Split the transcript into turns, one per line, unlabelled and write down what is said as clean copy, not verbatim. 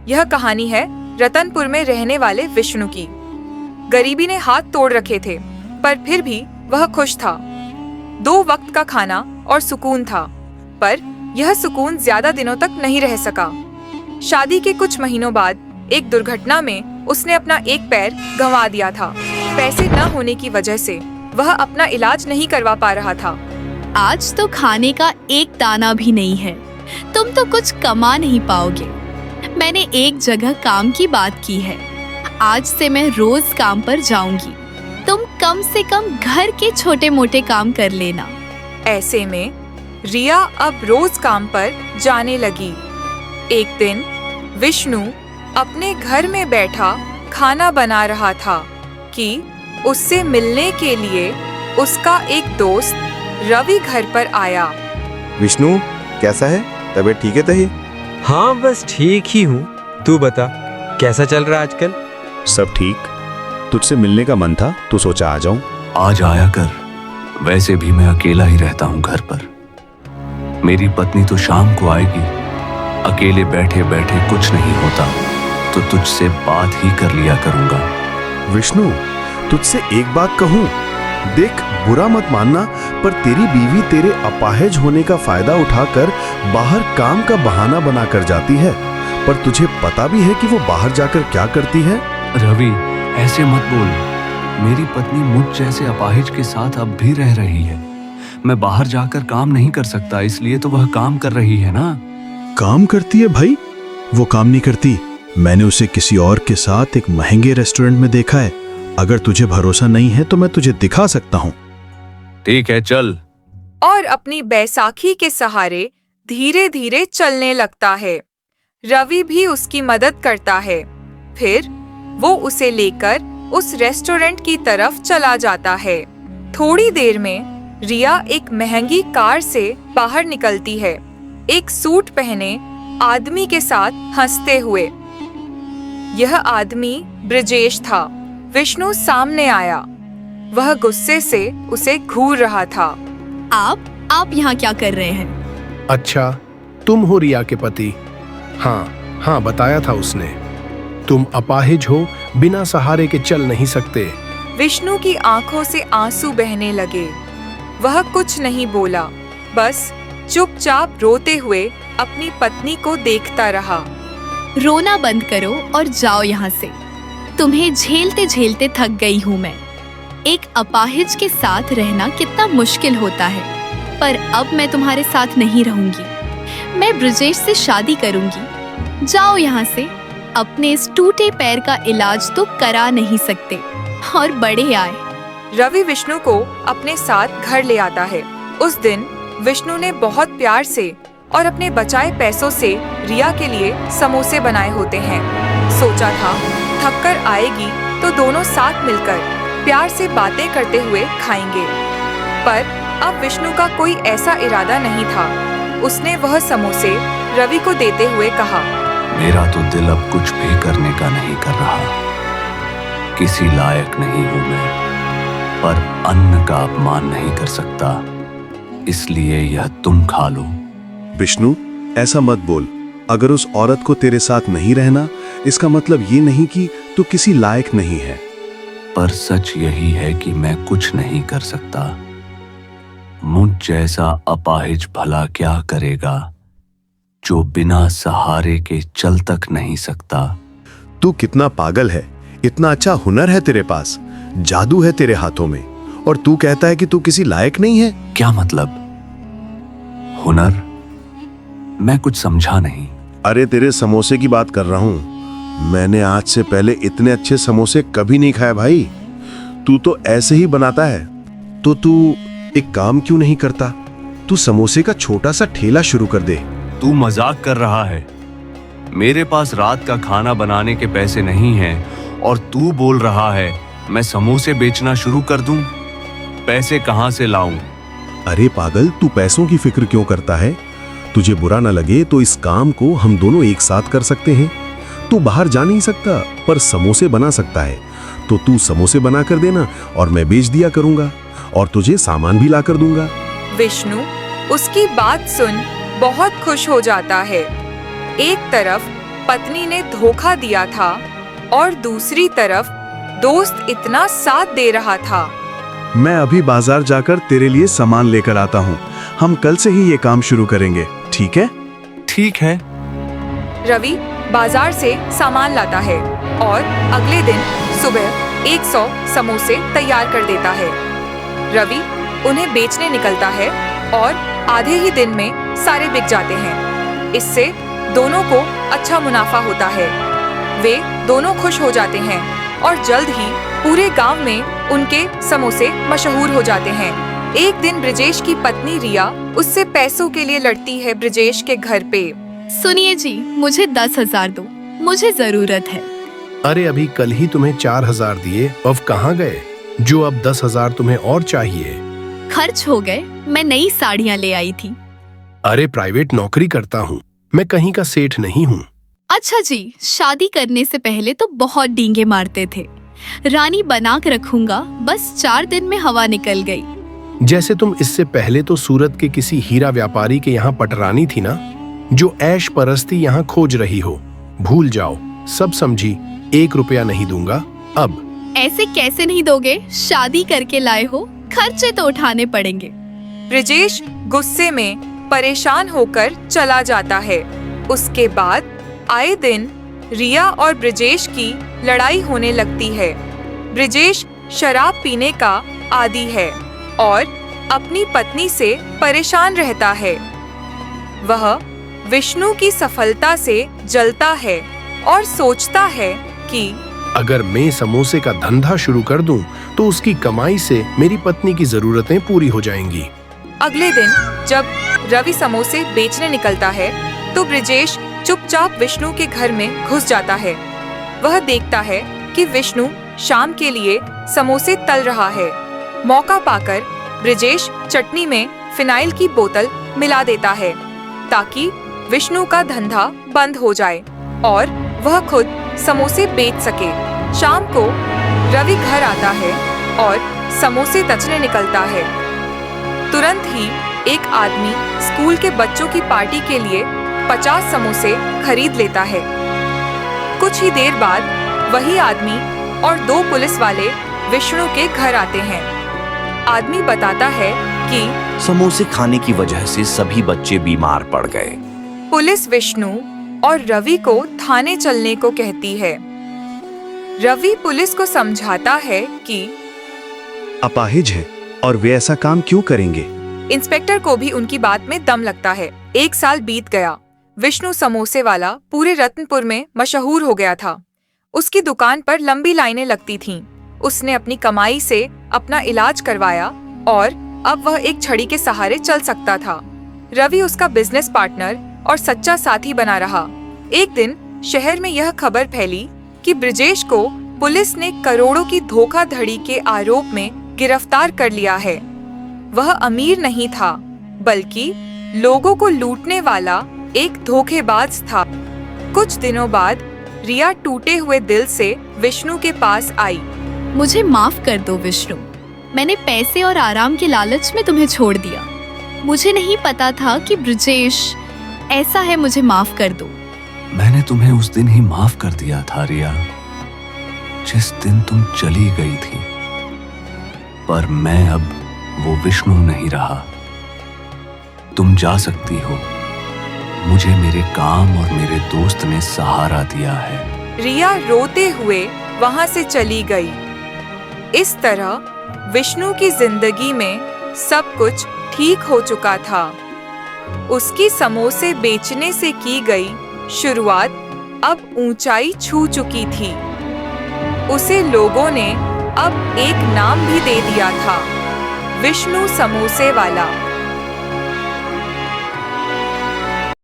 यह कहानी है रतनपुर में रहने वाले विष्णु की। गरीबी ने हाथ तोड़ रखे थे, पर फिर भी वह खुश था। 2 वक्त का खाना और सुकून था, पर यह सुकून ज्यादा दिनों तक नहीं रह सका। शादी के कुछ महीनों बाद एक दुर्घटना में उसने अपना एक पैर गंवा दिया था। पैसे न होने की वजह से वह अपना इलाज नहीं करवा पा रहा था।
आज तो खाने का एक दाना भी नहीं है, तुम तो कुछ कमा नहीं पाओगे। मैंने एक जगह काम की बात की है, आज से मैं रोज काम पर जाऊंगी। तुम कम से कम घर के छोटे मोटे काम कर लेना।
ऐसे में रिया अब रोज काम पर जाने लगी। एक दिन विष्णु अपने घर में बैठा खाना बना रहा था कि उससे मिलने के लिए उसका एक दोस्त रवि घर पर आया।
विष्णु, कैसा है? तबीयत ठीक है तही?
हाँ, बस ठीक ही हूँ। तू बता, कैसा चल रहा आजकल?
सब ठीक। तुझसे मिलने का मन था तो सोचा आ जाऊं।
आज आया कर। वैसे भी मैं अकेला ही रहता हूँ घर पर। मेरी पत्नी तो शाम को आएगी। अकेले बैठे बैठे कुछ नहीं होता तो तुझसे बात ही कर लिया करूंगा।
विष्णु, तुझसे एक बात कहूं, देख, बुरा मत मानना, पर तेरी बीवी तेरे अपाहिज होने का फायदा उठाकर बाहर काम का बहाना बनाकर जाती है, पर तुझे पता भी है कि वो बाहर जाकर क्या करती है?
रवि, ऐसे मत बोल। मेरी पत्नी मुझ जैसे अपाहिज के साथ अब भी रह रही है। मैं बाहर जाकर काम नहीं कर सकता, इसलिए तो वह काम कर रही है ना।
काम करती है भाई? वो काम नहीं करती। मैंने उसे किसी और के साथ एक महंगे रेस्टोरेंट में देखा है। अगर तुझे भरोसा नहीं है तो मैं तुझे दिखा सकता हूँ।
ठीक है, चल।
और अपनी बैसाखी के सहारे धीरे धीरे चलने लगता है। रवि भी उसकी मदद करता है। फिर वो उसे लेकर उस रेस्टोरेंट की तरफ चला जाता है। थोड़ी देर में रिया एक महंगी कार से बाहर निकलती है, एक सूट पहने आदमी के साथ हंसते हुए। यह आदमी ब्रजेश था। विष्णु सामने आया। वह गुस्से से उसे घूर रहा था।
आप यहाँ क्या कर रहे हैं?
अच्छा, तुम हो रिया के पति? हाँ, बताया था उसने। तुम अपाहिज हो, बिना सहारे के चल नहीं सकते।
विष्णु की आंखों से आंसू बहने लगे। वह कुछ नहीं बोला, बस चुपचाप रोते हुए अपनी पत्नी को देखता रहा।
रोना बंद करो और जाओ यहाँ से। तुम्हें झेलते झेलते थक गई हूँ मैं। एक अपाहिज के साथ रहना कितना मुश्किल होता है, पर अब मैं तुम्हारे साथ नहीं रहूंगी। मैं ब्रजेश से शादी करूंगी। जाओ यहाँ से। अपने इस टूटे पैर का इलाज तो करा नहीं सकते और बड़े आए।
रवि विष्णु को अपने साथ घर ले आता है। उस दिन विष्णु ने बहुत प्यार से और अपने बचाए पैसों से रिया के लिए समोसे बनाए होते हैं। सोचा था थककर आएगी तो दोनों साथ मिलकर प्यार से बातें करते हुए खाएंगे, पर अब विष्णु का कोई ऐसा इरादा नहीं था। उसने वह समोसे रवि को देते हुए कहा,
मेरा तो दिल अब कुछ भी करने का नहीं कर रहा। किसी लायक नहीं हूं मैं, पर अन्न का अपमान नहीं कर सकता, इसलिए यह तुम खा लो।
विष्णु, ऐसा मत बोल। अगर उस औरत को तेरे साथ नहीं रहना, इसका मतलब ये नहीं कि तू किसी लायक नहीं है।
पर सच यही है कि मैं कुछ नहीं कर सकता। मुझ जैसा अपाहिज भला क्या करेगा, जो बिना सहारे के चल तक नहीं सकता।
तू कितना पागल है। इतना अच्छा हुनर है तेरे पास, जादू है तेरे हाथों में, और तू कहता है कि तू किसी लायक नहीं है।
क्या मतलब? हुनर? मैं कुछ समझा नहीं।
अरे, तेरे समोसे की बात कर रहा हूं। मैंने आज से पहले इतने अच्छे समोसे कभी नहीं खाए भाई। तू तो ऐसे ही बनाता है। तो तू एक काम क्यों नहीं करता? तू समोसे का छोटा सा ठेला शुरू कर दे।
तू मजाक कर रहा है। मेरे पास रात का खाना बनाने के पैसे नहीं हैं और तू बोल रहा है मैं समोसे बेचना शुरू कर दूं? पैसे कहां से लाऊं?
अरे पागल, तू पैसों की फिक्र क्यों करता है? तुझे बुरा ना लगे तो इस काम को हम दोनों एक साथ कर सकते हैं। तू बाहर जा नहीं सकता, पर समोसे बना सकता है। तो तू समोसे बना कर देना और मैं बेच दिया करूंगा, और तुझे सामान भी ला कर दूंगा।
विष्णु उसकी बात सुन बहुत खुश हो जाता है। एक तरफ पत्नी ने धोखा दिया था और दूसरी तरफ दोस्त इतना साथ दे रहा था।
मैं अभी बाजार जाकर तेरे लिए सामान लेकर आता हूँ। हम कल से ही ये काम शुरू करेंगे, ठीक है?
ठीक है।
रवि बाजार से सामान लाता है और अगले दिन सुबह 100 समोसे तैयार कर देता है। रवि उन्हें बेचने निकलता है और आधे ही दिन में सारे बिक जाते हैं। इससे दोनों को अच्छा मुनाफा होता है। वे दोनों खुश हो जाते हैं और जल्द ही पूरे गांव में उनके समोसे मशहूर हो जाते हैं। एक दिन ब्रिजेश की पत्नी रिया उससे पैसों के लिए लड़ती है ब्रिजेश के घर पे।
सुनिए जी, मुझे 10,000 दो, मुझे जरूरत है।
अरे अभी कल ही तुम्हें 4,000 दिए, अब कहाँ गए जो अब 10,000 तुम्हें और चाहिए?
खर्च हो गए, मैं नई साड़ियाँ ले आई थी।
अरे प्राइवेट नौकरी करता हूँ, मैं कहीं का सेठ नहीं हूँ।
अच्छा जी, शादी करने से पहले तो बहुत डींगे मारते थे। रानी बना के रखूंगा, बस 4 दिन में हवा निकल गई।
जैसे तुम इससे पहले तो सूरत के किसी हीरा व्यापारी के यहाँ पटरानी थी ना, जो ऐश परस्ती यहाँ खोज रही हो। भूल जाओ, सब समझी। 1 रुपया नहीं दूंगा अब।
ऐसे कैसे नहीं दोगे? शादी करके लाए हो, खर्चे तो उठाने पड़ेंगे।
ब्रिजेश गुस्से में परेशान होकर चला जाता है। उसके बाद आए दिन रिया और ब्रिजेश की लड़ाई होने लगती है। ब्रिजेश शराब पीने का आदी है और अपनी पत्नी से परेशान रहता है। वह विष्णु की सफलता से जलता है और सोचता है कि
अगर मैं समोसे का धंधा शुरू कर दूं, तो उसकी कमाई से मेरी पत्नी की जरूरतें पूरी हो जाएंगी।
अगले दिन जब रवि समोसे बेचने निकलता है तो ब्रिजेश चुपचाप विष्णु के घर में घुस जाता है। वह देखता है कि विष्णु शाम के लिए समोसे तल रहा है। मौका पाकर ब्रिजेश चटनी में फिनाइल की बोतल मिला देता है ताकि विष्णु का धंधा बंद हो जाए और वह खुद समोसे बेच सके। शाम को रवि घर आता है और समोसे तचने निकलता है। तुरंत ही एक आदमी स्कूल के बच्चों की पार्टी के लिए 50 समोसे खरीद लेता है। कुछ ही देर बाद वही आदमी और 2 पुलिस वाले विष्णु के घर आते हैं। आदमी बताता है कि
समोसे खाने की वजह से सभी बच्चे बीमार पड़ गए।
पुलिस विष्णु और रवि को थाने चलने को कहती है। रवि पुलिस को समझाता है कि
अपाहिज है और वे ऐसा काम क्यों करेंगे।
इंस्पेक्टर को भी उनकी बात में दम लगता है। 1 साल बीत गया। विष्णु समोसे वाला पूरे रत्नपुर में मशहूर हो गया था। उसकी दुकान पर लंबी लाइनें लगती थीं। उसने अपनी कमाई से अपना इलाज करवाया और अब वह एक छड़ी के सहारे चल सकता था। रवि उसका बिजनेस पार्टनर और सच्चा साथी बना रहा। एक दिन शहर में यह खबर फैली कि ब्रिजेश को पुलिस ने करोड़ों की धोखाधड़ी के आरोप में गिरफ्तार कर लिया है। वह अमीर नहीं था, बल्कि लोगों को लूटने वाला एक धोखेबाज था। कुछ दिनों बाद रिया टूटे हुए दिल से विष्णु के पास आई।
मुझे माफ कर दो विष्णु, मैंने पैसे और आराम के लालच में तुम्हें छोड़ दिया। मुझे नहीं पता था कि ब्रिजेश ऐसा है, मुझे माफ कर दो।
मैंने तुम्हें उस दिन ही माफ कर दिया था रिया, जिस दिन तुम चली गई थी। पर मैं अब वो विष्णु नहीं रहा। तुम जा सकती हो। मुझे मेरे काम और मेरे दोस्त ने सहारा दिया है।
रिया रोते हुए वहां से चली गई। इस तरह विष्णु की जिंदगी में सब कुछ ठीक हो चुका था। उसकी समोसे बेचने से की गई शुरुआत अब ऊंचाई छू चुकी थी। उसे लोगों ने अब एक नाम भी दे दिया था, विष्णु समोसे वाला।